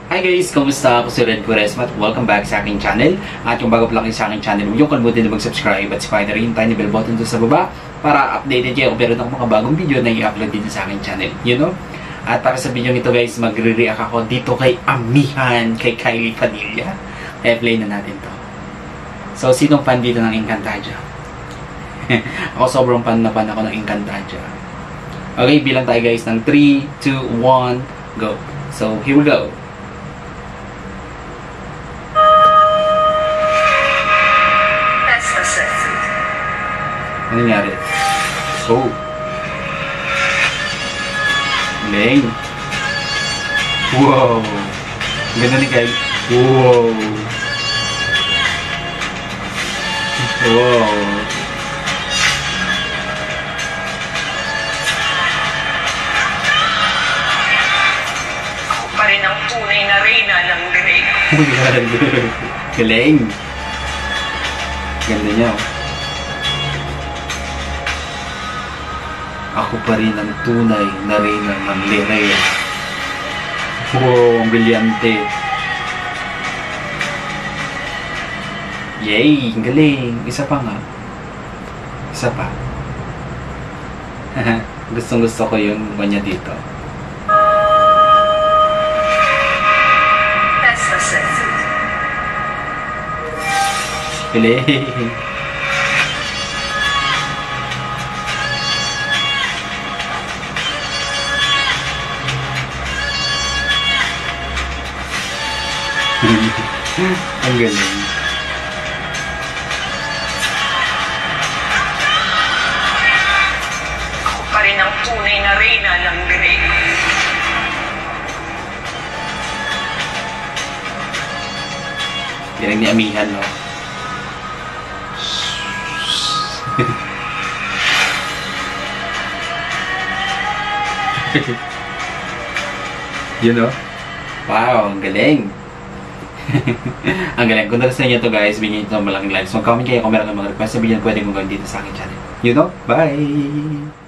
Hi guys! Kamusta? Ako si Red Quaresma at welcome back sa aking channel. At yung bago pa lang sa aking channel, huwag yung kalimutan na mag-subscribe at saka na rin yung tiny bell button doon sa baba para updated kayo kung meron akong mga bagong video na i-upload dito sa aking channel. You know? At para sa video nito guys, magre-react ako dito kay Amihan, kay Kylie Padilla. Kaya play na natin to. So, sinong fan dito ng Encantadia? Ako sobrang fan ako ng Encantadia. Okay, bilang tayo guys ng 3, 2, 1, go! So, here we go! Ano nangyari? Oh. Galing. Wow. Ganda ni Kyle. Wow. Wow. Ako pa rin ang tunay na reyna ng Greg. Oh my God. Galing. Ganda niya. Ako pa rin ang tunay na reyna ng Lirea. Wow, ang brilyante. Yay! Ang galing! Isa pa nga. Isa pa. Gustong gusto ko yung kanya dito. That's the sense. Galing! Ang galing. Ako pa rin ang tunay na reyna ng Greg. Galing ni Amihan, no? You know? Wow, ang galing! Ang galing. Kung nagustuhan niyo ito guys, bigyan nyo ito malaking likes. Mag-comment kayo kung meron ng mga request na bigyan pwede kong gawin dito sa akin channel. You know? Bye!